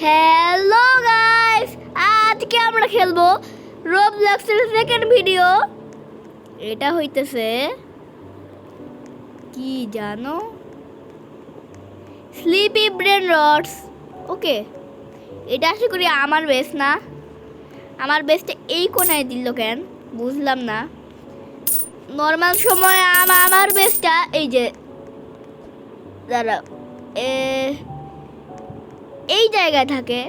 Hello guys, আজকে আমরা খেলবো রোবলক্সের সেকেন্ড ভিডিও। এটা হইতেছে কি জানো, স্লিপি ব্রেন রটস। ওকে, এটা আশা করি আমার বেস না। আমার বেসটা এই কোনায় দিল কেন বুঝলাম না। নর্মাল সময় আমার বেসটা এই যে দাঁড়া এই জায়গায় থাকে।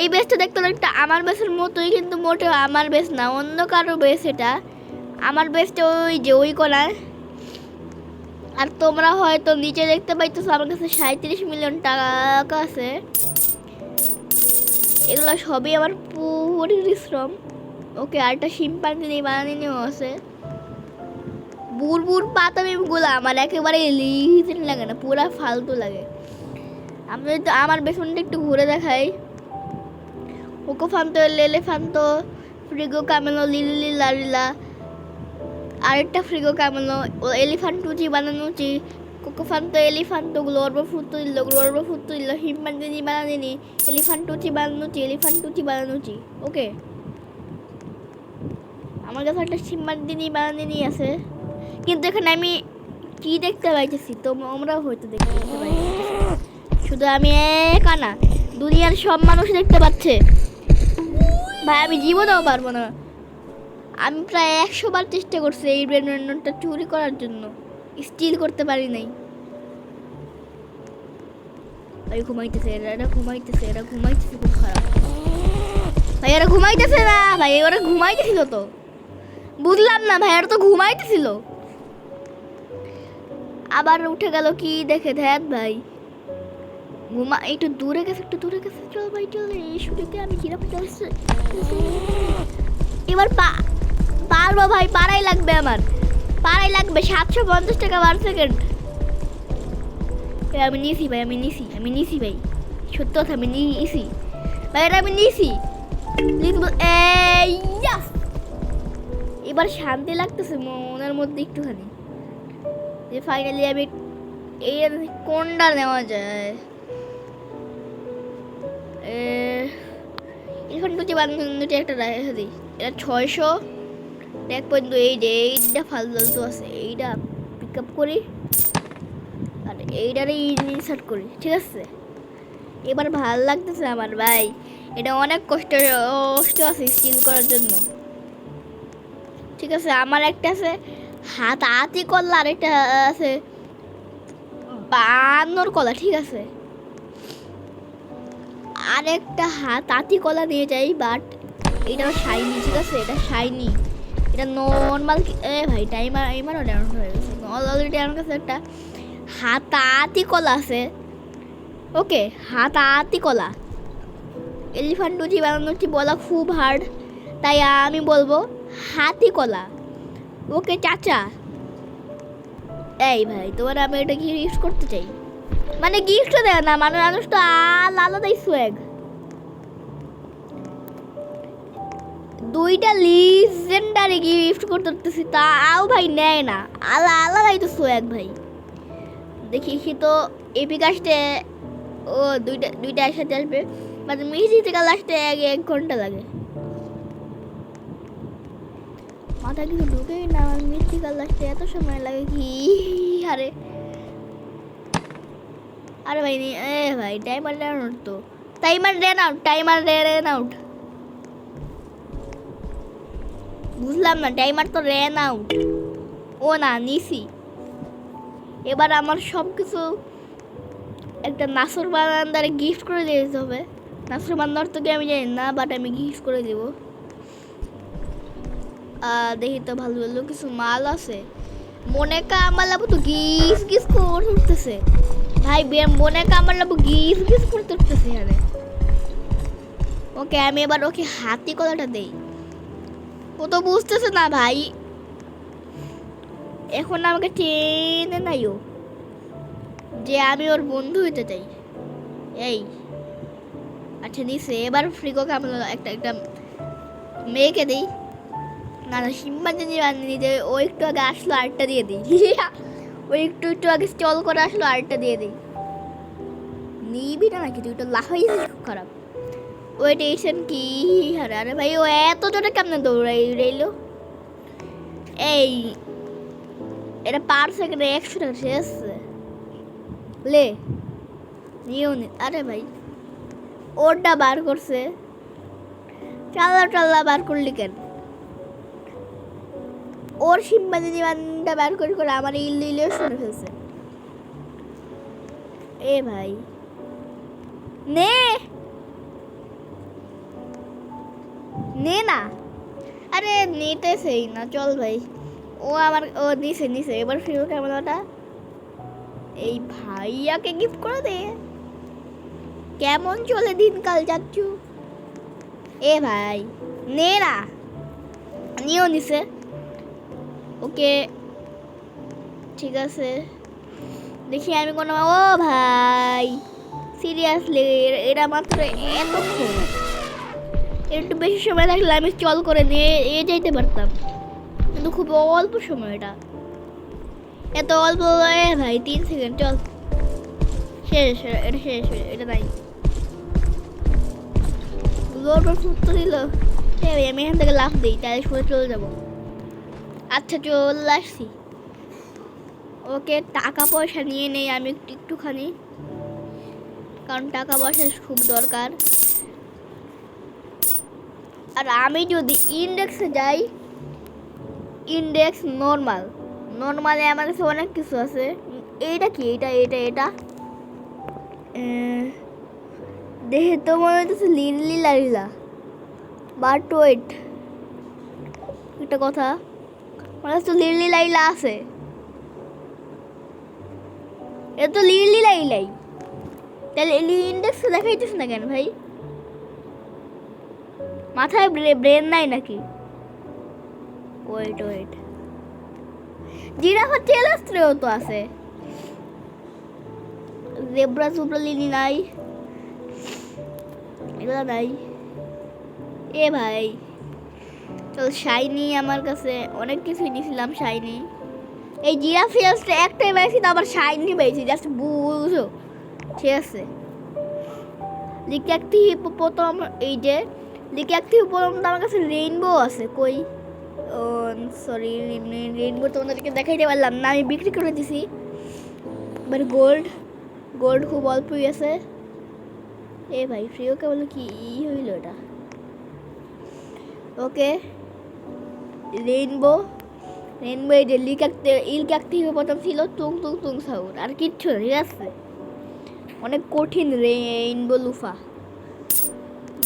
এই বেসটা দেখতে অনেকটা আমার বেসের মতোই, কিন্তু মোটেও আমার বেস না, অন্য কারো বেস এটা। আমার বেসটা ওই যে ওই কোনায়। আর তোমরা হয়তো নিচে দেখতে পাইতেছো আমার কাছে 37 মিলিয়ন টাকা আছে। এগুলো সবই আমার পরিশ্রম। ওকে, আরেকটা শিম্পাঞ্জি বানানিও আছে। বুড় পাতামিগুলো আমার একেবারে লিজেন লাগে না, পুরা ফালতু লাগে। আমি তো আমার বেসনটা একটু ঘুরে দেখাই। কোকোফান্তো, লেলেফান্তো, ফ্রিগো কামেলো, লিলি লারিলা, আরেকটা ফ্রিগো কামেলো, এলিফান্টুচি বানানুচি, কোকোফান্তো, এলিফান্তো, গ্লোরবো ফুটো দিল, হিম্পাঞ্জিনি বানানিনি, এলিফান্টুচি বানানুচি। ওকে, আমার কাছে একটা হিম্পাঞ্জিনি বানানিনি আছে, কিন্তু এখানে আমি কি দেখতে পাইতেছি তোমরাও হয়তো দেখতে পাইতেছি। শুধু আমি একা না, দুনিয়ার সব মানুষ দেখতে পাচ্ছে। ভাই আমি জীবনেও পারবো না। আমি প্রায় 100 বার চেষ্টা করছি এই ব্রেনটা চুরি করার জন্য, স্টিল করতে পারি নাই। ভাই ঘুমাইতেছে, এরা ঘুমাইতেছে খুব খারাপ। ভাই এরা ঘুমাইতেছে না, ভাই এরা ঘুমাইতেছিল তো, বুঝলাম না ভাই, এরা তো ঘুমাইতেছিল। আবার উঠে গেল কি দেখে ধ্যাত ভাই। ঘুমা একটু দূরে গেছে, চল ভাই চল। এই শুটিতে আমি জিরাফ চলছে এবার পারবো ভাই, পারাই লাগবে 750 টাকা পার সেকেন্ড। আমি নিছি ভাই, সত্য কথা আমি নিছি ভাই, এটা আমি নিছি। এবার শান্তি লাগতেছে মনের মধ্যে একটুখানি, যে ফাইনালি আমি এই কোনটা নেওয়া যায়। এখন দুটি একটা রেখে দিই। এটা 600 এক পর্যন্ত। এইটা ফালতু আছে, এইটা পিক আপ করি আর এইটারে ইনসার্ট করি, ঠিক আছে। এবার ভাল লাগতেছে আমার ভাই, এটা অনেক কষ্ট আছে স্কিল করার জন্য, ঠিক আছে। আমার একটা আছে হাতি কলা, আর একটা আছে বানর কলা, ঠিক আছে। আরেকটা হাতি কলা নিয়ে যাই, বাট এটা শাইনি, ঠিক আছে। এটা নর্মাল। ভাই টাইমারও ডাউন হয়ে গেছে অলরেডি। আমার কাছে একটা হাতি কলা আছে। ওকে, হাতি কলা। এলিফ্যান্টুচি বানানোচি বলা খুব হার্ড, তাই আমি বলবো হাতি কলা। ওকে চাচা, এই ভাই তোমার আমি এটা গিফট করতে চাই, মানে গিফট দেয় না, মানুষ তো আলাদাই সোয়াগ। দুইটা লিজেন্ডারি গিফট করতেছি, তাও ভাই নেয় না, আলাদাই তো সোয়াগ ভাই। দেখি তো এপিক আসতে ও দুইটা একসাথে আসবে, মানে মিহি থেকে লাস্টে 1 ঘন্টা লাগে। মাথা কিছু ঢুকেই না, মিথিকাল লাস্টে এত সময় লাগে কি? আরে ভাই ভাই টাইমার রেন আউট বুঝলাম না, টাইমার তো রেন আউট। ও না, নিছি। এবার আমার সব কিছু একটা নাসর বান্দারে গিফট করে দিতে হবে। নাসর বান্দার তো কি আমি জানি না, বাট আমি গিফট করে দেবো। দেখি তো ভালো কিছু মাল আছে। মনে আমার লাভ তো গিস করে উঠতেছে ভাই, মনে আমার লাভ গিস করতে উঠতেছে এখানে। ওকে, আমি এবার ওকে হাতি কলাটা দেই। ও তো বুঝতেছে না ভাই, এখন আমাকে টেনে নাই ও, যে আমি ওর বন্ধু হইতে চাই। এই আচ্ছা নিছে। এবার ফ্রিগো কামলো একটা মেয়েকে দিই। না শিম্পাঞ্জি বানিয়ে যে ও একটু আগে আসলো, আরেকটা দিয়ে দিই। ওই একটু আগে স্টল করে আসলো, আরেকটা দিয়ে দিই। নিবি না নাকি তুই তো লাফাই খুব খারাপ। ওয়েট এইসেন কি হারে, আরে ভাই ও এত জোরে কেমনে দৌড়াই রইল। এই এটা পার সেকেন্ডে 100 টাকা শেষ লে নিয়েও নি। আরে ভাই ওরটা বার করছে, চাল্লা বার করলি কেন? ওর সিম্বাজি বানটা বার করে করে আমার ইলিও শুনে ফেলছে। এ ভাই নে নে না, আরে নিতেছেই না, চল ভাই। ও নিছে এবার ফিরো ক্যামেরাটা। এই ভাইয়াকে গিফট করে দে। কেমন চলে দিনকাল যাচ্ছু? এ ভাই নে না, নিয়েও নিছে। ওকে ঠিক আছে, দেখি আমি কোনো। ও ভাই সিরিয়াসলি এটা মাত্র এতক্ষণ, একটু বেশি সময় লাগলে আমি চল করে নিয়ে যাইতে পারতাম, কিন্তু খুব অল্প সময় এটা, এত অল্প। ভাই 3 সেকেন্ড, চল শেষ, এটা শেষ, এটা নাই। ফুটতে দিল। আমি এখান থেকে লাফ দিই, তাহলে সরে চলে যাবো। আচ্ছা চলে আসছি। ওকে টাকা পয়সা নিয়ে নেই আমি একটুখানি, কারণ টাকা পয়সা খুব দরকার। আর আমি যদি ইন্ডেক্সে যাই, ইন্ডেক্স নর্মালে আমার কাছে অনেক কিছু আছে। এইটা কি? এটা দেখে তো মনে হচ্ছে লিলা, বাট ওয়েট, একটা কথা মনে হচ্ছে লিলা আছে। এটা তো লিলাই, তাহলে ইন্ডেক্সে দেখাইতেছ না কেন ভাই? মাথায় ব্রেন নাই নাকি? ওয়েট জিরাফার টেলাস্ট্রেও তো আছে, জেব্রা লিলি নাই, এগুলো নাই। এ ভাই চল শাইনি, আমার কাছে অনেক কিছুই নিয়েছিলাম শাইনি। এই জিরাফ টেলাস্ট্রে একটাই পাইছি, তো আবার শাইনি পাইছি, জাস্ট বুঝো। ঠিক আছে, লিকে একটি প্রথম, এই যে লিকে একটি প্রথম তো আমার কাছে রেইনবো আছে। কই? ও সরি, রেইনবো তোমাদেরকে দেখাইতে পারলাম না, আমি বিক্রি করে দিছি। এবার গোল্ড খুব অল্পই আছে। এ ভাই ফ্রিওকে বলো কি হইল এটা? ওকে রেইনবো এই যে ইলকাকতে প্রথম ছিল তুং সাউন্ড, আর কিচ্ছু না। ঠিক আছে, অনেক কঠিন রেইনবো লুফা।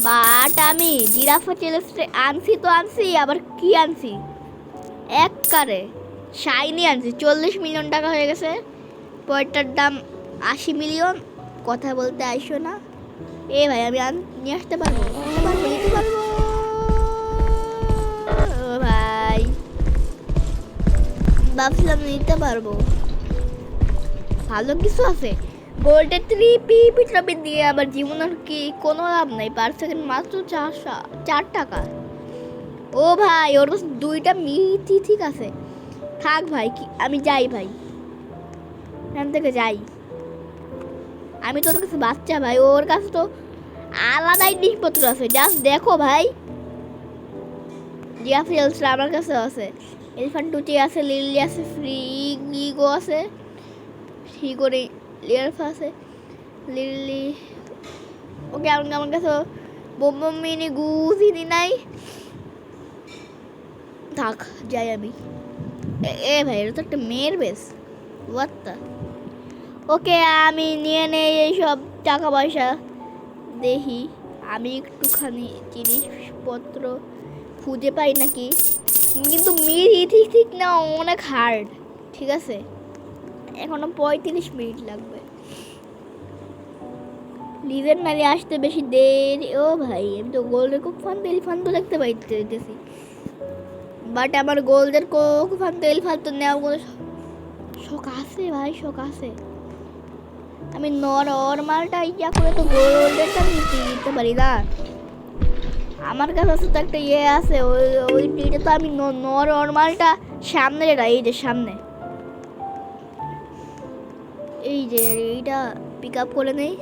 বাট আমি জিরাফা টেলাস্ট্রে আনছি, আবার কি আনছি? এক কারে শাইনি আনছি। 40 মিলিয়ন টাকা হয়ে গেছে, পয়টার দাম 80 মিলিয়ন। কথা বলতে আইসো না। এ ভাই আমি নিয়ে আসতে পারবো, নিতে পারবো। ভাই ভাবছিলাম নিতে পারবো, ভালো কিছু আছে। গোল্ডের 3 ভিটামিন দিয়ে আবার জীবনের কি কোনো লাভ নাই। পার সেকেন্ড মাত্র 4 টাকা। ও ভাই ওর কাছে 2টা মিথি, ঠিক আছে থাক ভাই, আমি যাই ভাই, এখান থেকে যাই। আমি তোর কাছে বাচ্চা ভাই, ওর কাছে তো আলাদাই জিনিসপত্র আছে। জাস্ট দেখো ভাই, জিরাফি আমার কাছে আছে, এলিফ্যান্ট টুটি আছে, লিলি আছে, ফ্রিগো আছে, ফ্রিগোরে লিয়ারফা আছে, লিলি। ওকে আমার কাছে বোম মিনি গুজিনি নাই। থাক যাই আমি। এ ভাই এটা তো একটা মেয়ের বেশ, ওয়াত্তা। ওকে আমি নিয়ে নেই এইসব টাকা পয়সা। দেখি আমি একটুখানি জিনিসপত্র খুঁজে পাই নাকি, কিন্তু ঠিক না, অনেক হার্ড। ঠিক আছে, এখনো 35 মিনিট লাগবে। লিজেন্ড মারি আসতে বেশি দেরি। ও ভাই আমি তো গোল্ডের খুব ফান তো দেখতে পাইতেছি, বাট আমার গোল্ডের ফান তো নেওয়া কোনো শখ আছে ভাই, শখ আছে। আমি নরমালটা ইয়া করে তো গোল্ডেরটা নিতে পারি না। আমার কাছে আছে তো একটা ইয়ে আছে, ওইটা তো আমি নরমালটা সামনে, এই যে সামনে, এই যে এইটা পিক আপ করে নেই।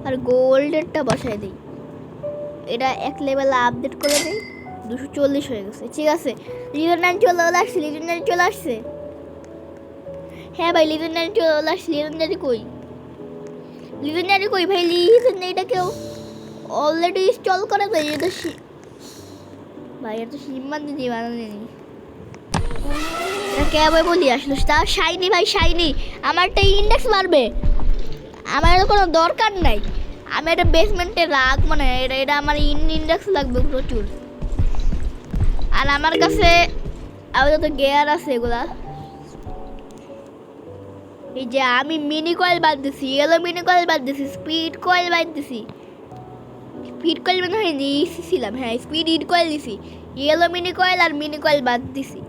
আর গোল্ডেরটা বসাই দিই। এটা এক লেভেল আপডেট করে দিই। 240 হয়ে গেছে। ঠিক আছে, লিজেন্ডারি চলে আসছে। লিজেন্ডারি চলে আসছে। হ্যাঁ ভাই, লিজেন্ডারি চলে আসছে। লিজেন্ডারি কই? লিজেন্ডারি কই ভাই? লিজেন্ডারিটা কেউ অলরেডি ইনস্টল করে দেয়। এটা ভাই এটা সিম্মান দিদি বানানি। এটা কে ভাই বলি আসলে তা শাইনি ভাই, শাইনি। আমারটা ইন্ডেক্স বাড়বে, আমার কোনো দরকার নাই। আমি এটা বেসমেন্টে রাখ, মানে এটা আমার ইন্ডেক্স লাগবে প্রচুর। আর আমার কাছে আপাতত গিয়ার আছে এগুলা। এই যে আমি মিনি কয়েল বাদ দিছি, ইয়েলো মিনি কয়েল বাদ দিছি, স্পিড কয়েল বাদ দিছি। স্পিড কয়েল মানে হয় দিয়েছিলাম, হ্যাঁ স্পিড ইড কয়েল দিছি, ইয়েলো মিনি কয়েল আর মিনি কয়েল বাদ দিছি।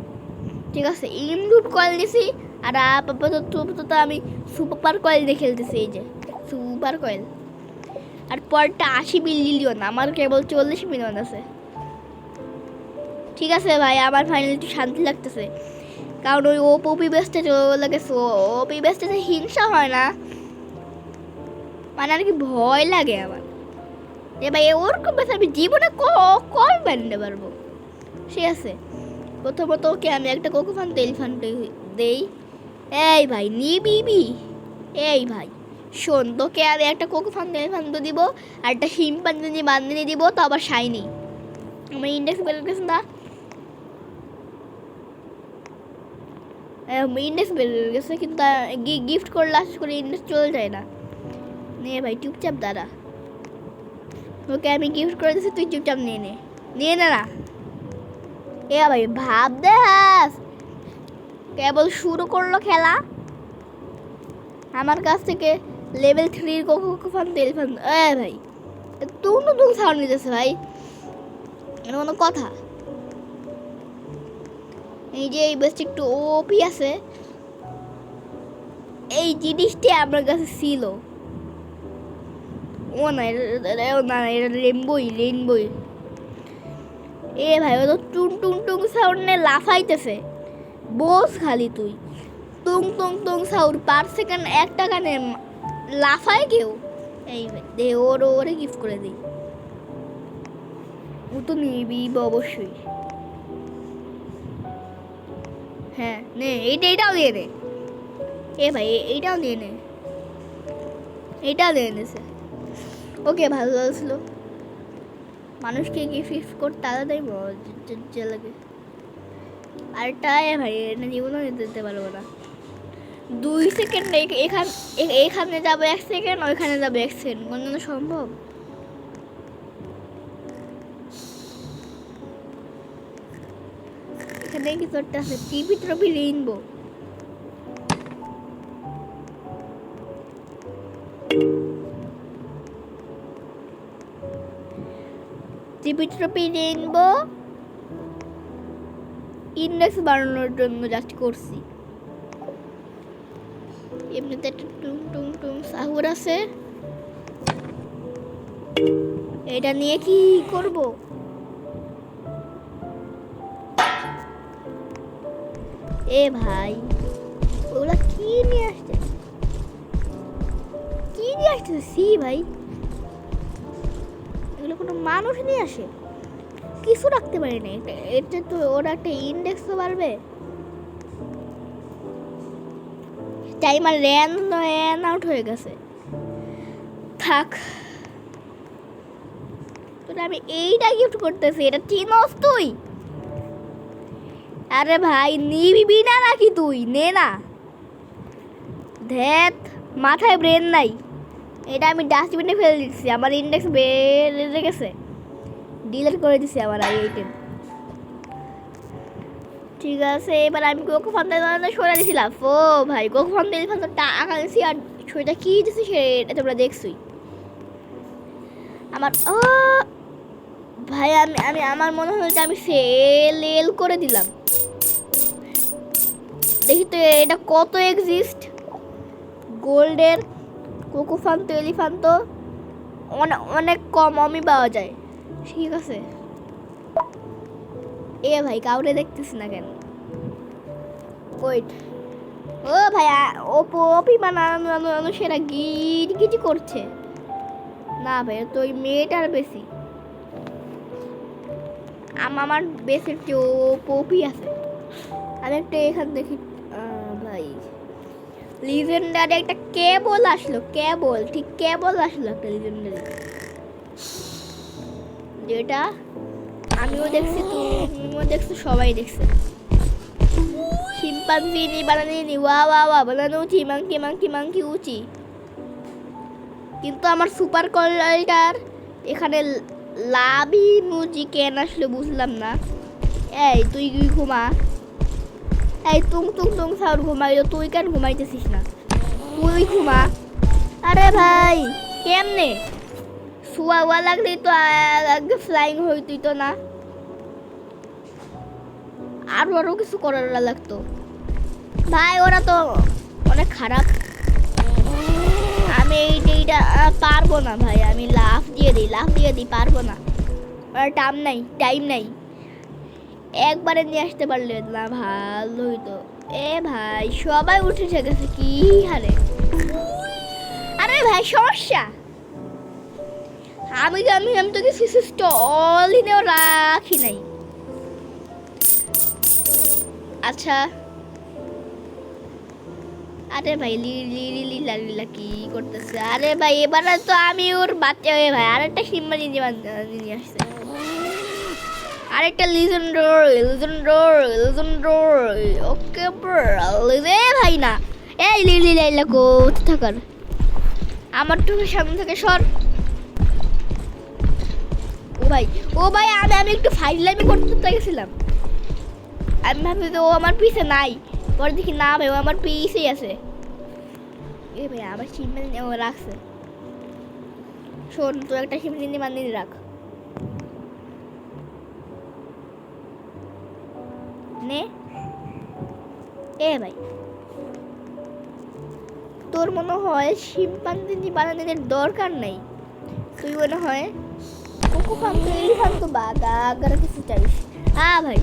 ঠিক আছে, ইনরুট কয়েল দিছি। আর আপাতত আমি সুপার কয়েল দিয়ে খেলতেছি। এই যে সুপার কয়েল। আর পরটা 80 মিলিয়ন, আমার কেবল 40 মিলিয়ন আছে। ঠিক আছে ভাই, আমার ফাইনালি একটু শান্তি লাগতেছে। কারণ ওই ওপি বেসটা চলে গেছে। ওপি বেসটাতে হিংসা হয় না, মানে আর কি ভয় লাগে আমার। এ ভাই ওরকম বেশ আমি জীবনে কম বানিয়ে পারবো। ঠিক আছে, প্রথমত ওকে আমি একটা কোকোফান তেলিফান দেই। এই ভাই নিবি? এই ভাই শোন, তোকে আমি একটা কোকোফান তেলিফান দিব, আর একটা শিম্পাঞ্জি বান্দিনি দিব, তো আবার শাইনি। আমার ইন্ডেক্স বেড়ে গেছে না? ইন্ডেক্স বেড়ে গেছে, কিন্তু গিফট করলে আশা করে ইন্ডেক্স চলে যায় না। নে ভাই চুপচাপ দাঁড়া, ওকে আমি গিফট করে দিচ্ছি, তুই চুপচাপ নিয়ে নে না। এ ভাই ভাব দেখাস, কেবল শুরু করলো খেলা। আমার কাছ থেকে লেভেল 3 কোকোফান তেলফান। এ ভাই নতুন সাউন্ড নিতেছে ভাই, এটা কোনো কথা? এই যে এই বেশ একটু ওপি আছে, এই জিনিসটি আমার কাছে ছিল। ও না এটা রেইনবোই। এ ভাই ও তো টুং সাউন্ডে লাফাইতেছে। বস খালি তুই টুং সাউন্ড পার সেকেন্ড 1 টাকা নে লাফায় কেউ। এই ভাই দে ওরে গিফট করে দিই। ও তো নিবি অবশ্যই। হ্যাঁ নে, এইটাও দিয়ে নে। এ ভাই এইটাও দিয়ে নে, এইটাও দিয়ে নেছে। ওকে ভালো লাগছিল। মানুষকে গিফট করতে তাড়াতাড়ি মজা লাগে। আরেকটা ভাই এটা জীবনও দিতে পারবো না। 2 সেকেন্ড এখানে যাবো 1 সেকেন্ড, ওইখানে যাবো 1 সেকেন্ড, কোনো সম্ভব? এখানে কিছু একটা আছে, TV trophy rainbow. TV trophy rainbow index বাড়ানোর জন্য জাস্ট করছি। এমনিতে একটা টুং সাহুর আছে, এটা নিয়ে কি করব? এ ভাই ওগুলা কি নিয়ে আসছে? সি ভাই, এগুলো কোনো মানুষ নিয়ে আসে? কিছু রাখতে পারি না। এটা তো ওরা একটা ইন্ডেক্স তো পারবে। টাইমার র্যান আউট হয়ে গেছে। থাক, তোরা আমি এইটা গিফট করতেছি, এটা চিনস তুই? আরে ভাই নিবি না নাকি তুই? নে না, ধ্যাত মাথায় ব্রেন নাই। এটা আমি ডাস্টবিনে ফেলে দিচ্ছি, আমার ইন্ডেক্স বেড়ে গেছে, ডিলিট করে দিচ্ছি আমার আইটেম। ঠিক আছে, এবার আমি কোকোফান সরে দিয়েছিলাম। ও ভাই কোকোফান টাকা দিয়েছি, আর ছবিটা কি দিচ্ছি সেটা তোমরা দেখছই। আমার ভাই আমার মনে হলো যে আমি সেল করে দিলাম। দেখি তো এটা কত এক্সিস্ট। গোল্ডের কোকোফান তো এলিফান তো অনেক কম আমি পাওয়া যায়। ঠিক আছে, এ ভাই কাউরে দেখতেছি না কেন? ওয়েট, ও ভাই ওপি বানানো সেটা গিজি করছে। না ভাই তো ওই মেয়েটার বেশি আমার বেশি পপি আছে। আমি একটা এখান দেখি ভাই লিজেন্ডারি একটা কেবল আসলো, কেবল ঠিক কেবল আসলো একটা লিজেন্ডারি, যেটা আমিও দেখছি, তুমিও দেখছো, সবাই দেখছে। শিম্পাঞ্জি বানানি ওয়া ওয়া ওয়া বানানো উচি মাংকি মাংকি মাংকি উচি। কিন্তু আমার সুপার কলারটার এখানে লাভি মুজি কেন আসলে বুঝলাম না। এই তুই ঘুমা, এই তুং তুং তুং সাউন্ড ঘুমাইলো, তুই কেন ঘুমাইতেছিস না? তুই ঘুমা। আরে ভাই কেমনে শুয়া লাগলেই তো আগে ফ্লাইং হইতুই তো না, আরো কিছু করার লাগতো ভাই। ওরা তো অনেক খারাপ। আমি এইটা পারবো না ভাই, আমি লাফ দিয়ে দিই পারবো না, ওরা টাইম নাই। একবারে নিয়ে আসতে পারলে না ভালো হইতো। এ ভাই সবাই উঠে গেছে কি হারে। আরে ভাই সমস্যা, আমি তো কিছু স্টলিনেও রাখি নাই। আচ্ছা আরে ভাই লীলা কি করতেছে? আরে ভাই এবার তো আমি ওর বাচ্চা হয়ে ভাই আরেকটা সিম্বা নিয়ে আসছে, আরেকটা লিজেন্ডর। ওকে রে ভাই না, এই লিলা কোথা থাকার, আমার চোখের সামনে থেকে সর। ও ভাই আমি একটু ফাইজলামি করতে গেছিলাম, আমি ভাবছি ও আমার পিছে নাই, পরে দেখি না ভাই ও আমার পিছেই আছে। এ ভাই আমার সিম্বানি ও রাখছে, শোন তো একটা সিম্বানি বানিয়ে রাখ নে। এ ভাই তোর মনে হয় শিম্পাঞ্জি বানানোর দরকার নাই, তুই মনে হয় কোকো ফান্ত বাগার কিছু চাইস। হ্যাঁ ভাই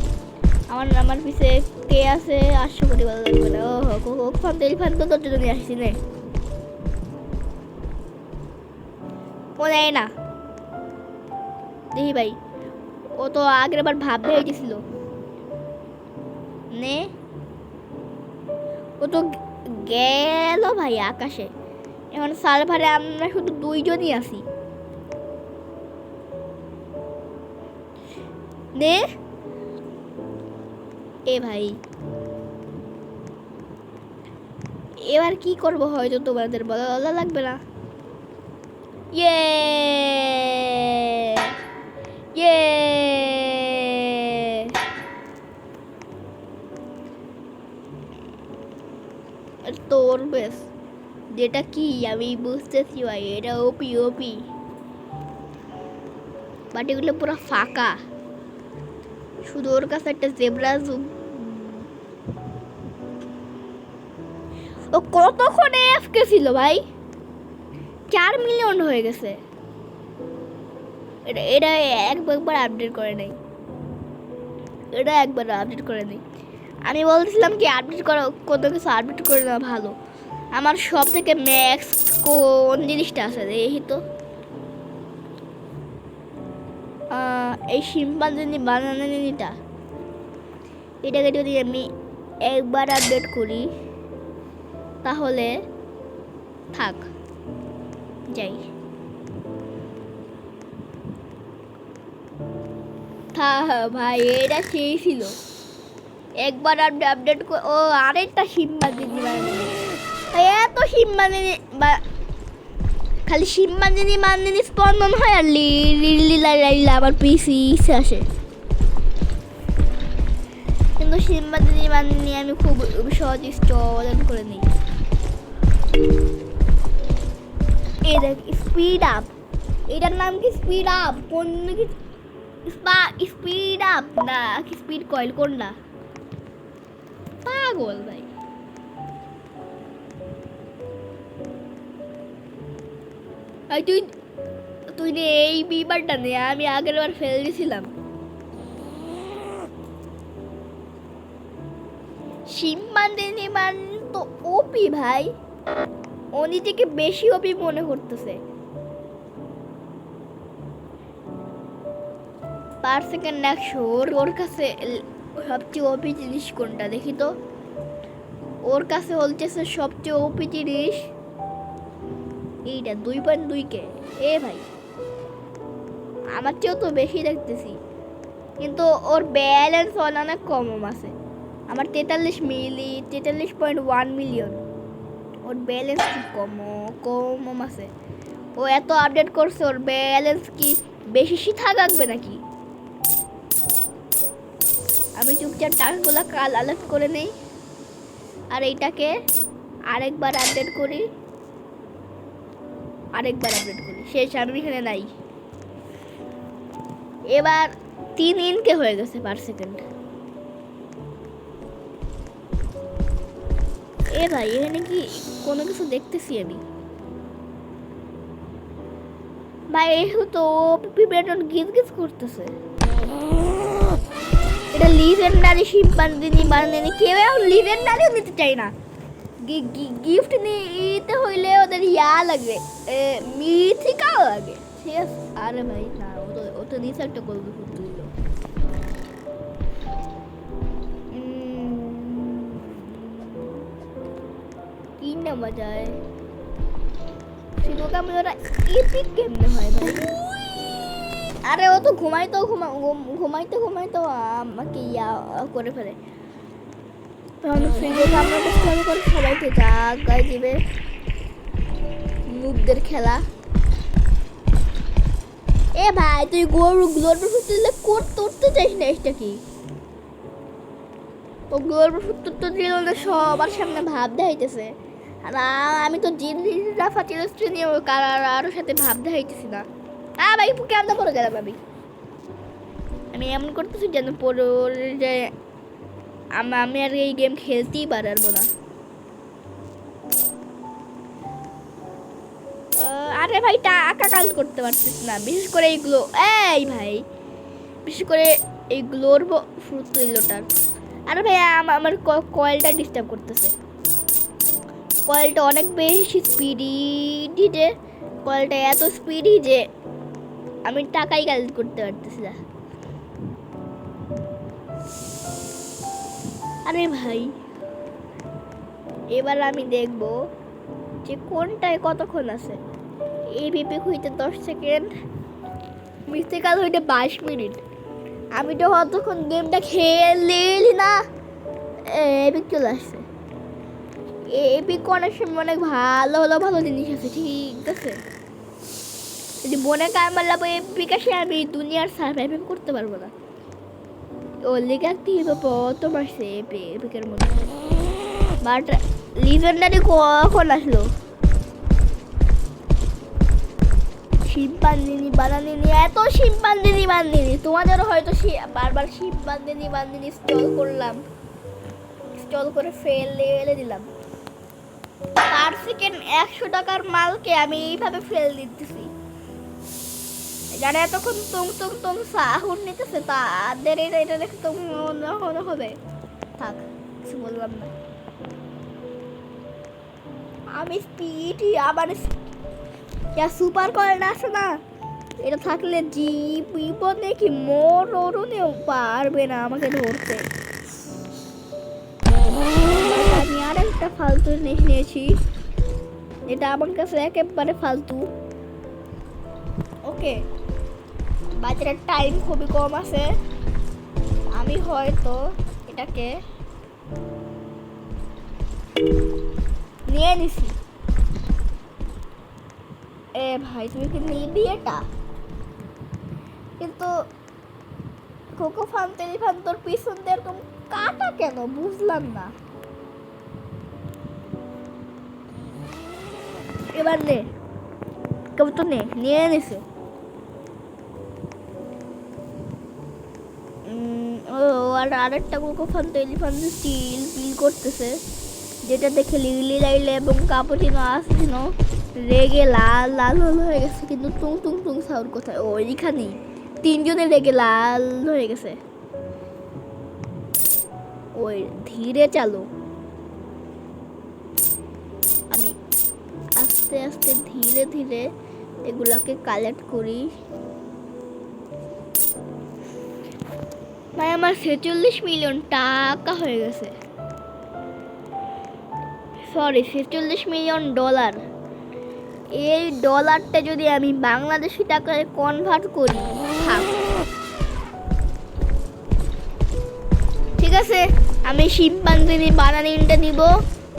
আমার পিছে কে আছে 800 কোটি ভালো লাগবে না। ও কোকো ফান্ত তোর জন্য নিয়ে আসছি নে। ও নেয় না দেখি ভাই, ও তো আগের বার ভাবতে হয়েছিল নে, ও তো গেল ভাই আকাশে। এখন সার্ভারে আমরা শুধু 2 জনই আছি নে। এ ভাই এবার কি করবো হয়তো তোমাদের বলা লাগবে না। ইয়ে ইয়ে তোর বেশ যেটা কি আমি বুঝতেছি ভাই, এটা ওপি বাট এগুলো পুরো ফাঁকা, শুধু ওর কাছে একটা জেব্রা জুম। ও কতক্ষণ এফকে ছিল ভাই, 4 মিলিয়ন হয়ে গেছে। এটা একবার আপডেট করে নাই, আমি বলছিলাম কি আপডেট করা, কত কিছু আপডেট করে নেওয়া ভালো। আমার সব থেকে ম্যাক্স কোন জিনিসটা আছে দেখি তো, এই শিম্পাঞ্জি বানানোটা, এটাকে যদি আমি একবার আপডেট করি তাহলে থাক যাই। ভাই এটা সেই ছিল একবার আপডেট। ও আরেকটা শিম্পাঞ্জি বানানো, এত শিম্পাঞ্জি খালি শিম্পাঞ্জি বানানি স্পন্দন হয় আর লিলা আবার পিসি আসে। কিন্তু শিম্পাঞ্জি বানানি আমি খুব সহজ ইনস্টল করে নিই। এই দেখ স্পিড আপ, এটার নাম কি স্পিড আপ? কোন কি স্পিড আপ না কি স্পিড কয়েল কোনটা? পাগল ভাই। তুই নে এই বিবারটা নে, আমি আগের বার ফেল দিয়েছিলাম। শিম্পাঞ্জি মান তো ওপি ভাই, ও নিজেকে বেশি ওপি মনে করতেছে। Per second 100। ওর কাছে সবচেয়ে ওপি জিনিস কোনটা দেখি তো। ওর কাছে বলতেছে সবচেয়ে ওপি জিনিস এইটা 2.2K। এ ভাই আমার চেয়েও তো বেশি দেখতেছি, কিন্তু ওর ব্যালেন্স অনেক কম আছে। আমার 43.1 মিলিয়ন, ওর ব্যালেন্স কি কম আছে। ও এত আপডেট করছে, ওর ব্যালেন্স কি বেশি থাকবে নাকি? আমি চুপচাপ টাকাগুলো কালেক্ট করে নেই, আর এইটাকে আরেকবার আপডেট করি, শেষ। আমি এখানে নাই। এবার 3 কে হয়ে গেছে পার সেকেন্ড। এ ভাই এখানে কি কোনো কিছু দেখতেছি আমি? ভাই এই তো পিপিএন গিজ করতেছে। এটা লিজেন্ডারি শিম্পাঞ্জি বানানি, কেউ লিজেন্ডারিও নিতে চাই না। গিফট নিতে হইলে ওদের লাগবে, মিথিকাও লাগে। ঠিক আছে, আরে ভাই না, ও তো নিচে একটা করবে দিল। কি নেওয়া যায়? ওরা এপিক কেমনে হয় ভাই? আরে ও তো ঘুমাইতো আমাকে করে ফেলে। সবাইকে জাগায় দিবে, নুবদের খেলা। এ ভাই তুই গ্লোর করতে চাইস না? এটা কি ও গ্লোর তো দিল না, সবার সামনে ভাব দেখাইতেছে। আর আমি তো জিরাফা চিরস্ট্রি নিয়ে কারোর সাথে ভাব দেখাইতেছি না। ভাই কেমন পড়ে গেলাম আমি এমন করতেছি যেন পরে যে আমি আর এই গেম খেলতেই পারবো না। আরে ভাই টাকা কাজ করতে পারছিস না, বিশেষ করে এইগুলো। এই ভাই বিশেষ করে এই গ্লোর ফ্রুট তৈলটার। আরে ভাই আমার কয়েলটা ডিস্টার্ব করতেছে। কয়েলটা অনেক বেশি স্পিডি, কয়েলটা এত স্পিডি যে আমি টাকাই কালেক্ট করতে পারতেছি না। আরে ভাই এবার আমি দেখব যে কোনটায় কতক্ষণ আছে। এবিপি হইতে 10 সেকেন্ড, মিস্টিকাল হইতে 22 মিনিট। আমি তো অতক্ষণ গেমটা খেলেই না, এপিক চলে আসছে। এপিক অনেক সময় অনেক ভালো জিনিস আছে। ঠিক আছে, যদি মনে কার মারলাম এপিক আসে, আমি দুনিয়ার সার্ভাইভ করতে পারবো না। ও লেখা কি তোমার সে এপিকের মধ্যে। বাট লিজেন্ডারি কখন আসলো? শিম্পাঞ্জিনি বানানিনি, এত শিম্পাঞ্জিনি বানানিনি। তোমাদেরও হয়তো বারবার শিম্পাঞ্জিনি স্টল করে ফেলে দিলাম। পার সেকেন্ড 100 টাকার মালকে আমি এইভাবে ফেল দিতেছি। যারা এতক্ষণ তুম সাহুন নিতেছে তাদের এটা দেখে তো মনে হবে। থাক, কিছু বললাম না। আমি স্পিডি আবার সুপার কয়েল আছে না, এটা থাকলে জীবনে কি মরণেও পারবে না আমাকে ধরতে। আমি আর একটা ফালতু নিয়েছি, এটা আমার কাছে একেবারে ফালতু। ওকে, বাজারের টাইম খুবই কম আছে। আমি হয়তো এটাকে নিয়ে নিছি। এ ভাই তুমি কি নিবি এটা? কিন্তু কোকো ফান টেলিফান তোর পিছন দিয়ে এরকম কাটা কেন বুঝলাম না। এবার নে, কেউ তো নিয়ে নিছে। আর আরেকটা কোকো ফান টেলিফান স্টিল বিল করতেছে, যেটা দেখে লিলি লাইলে এবং কাপুচিনো আসছিনো রেগে লাল হয়ে গেছে। কিন্তু টুং সাউন্ড কোথায়? ওইখানেই 3 জনে রেগে লাল হয়ে গেছে। ওই ধীরে চালো, আমি আস্তে আস্তে ধীরে এগুলাকে কালেক্ট করি। ভাই আমার 46 মিলিয়ন টাকা হয়ে গেছে, সরি 46 মিলিয়ন ডলার। এই ডলারটা যদি আমি বাংলাদেশি টাকায় কনভার্ট করি, থাক। ঠিক আছে, আমি শিম্পাঞ্জিনি বানানিটা নিব,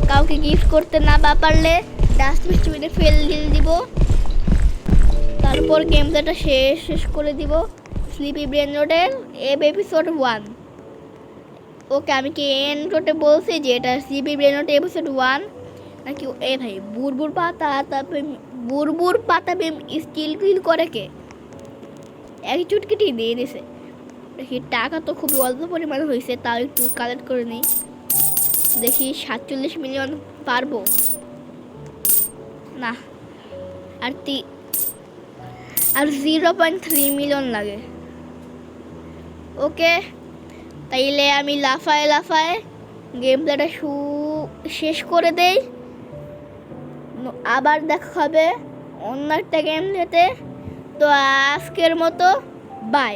কাউকে গিফট করতে না পারলে ডাস্টবিনে ফেল দিয়ে দিব। তারপর গেমটা শেষ করে দিব। স্লিপি ব্রেন রোডের এপিসোড 1। ওকে, আমি কি এন্ড্রোটে বলছি যে এটা স্লিপি ব্রেন রোড এপিসোড 1 নাকি? এ ভাই বুরবুর পাতা, তারপরে বুরবুর পাতা স্টিল কিল করে কে? এক চুটকিটি দিয়ে দিছে। দেখি টাকা তো খুব অল্প পরিমাণে হয়েছে, তাও একটু কালেক্ট করে নিই। দেখি 47 মিলিয়ন পারবো না, আর 0.3 মিলিয়ন লাগে। ওকে, তাইলে আমি লাফায় গেম প্লেটা শেষ করে দেই। আবার দেখা হবে অন্য একটা গেম প্লেতে। তো আজকের মতো বাই।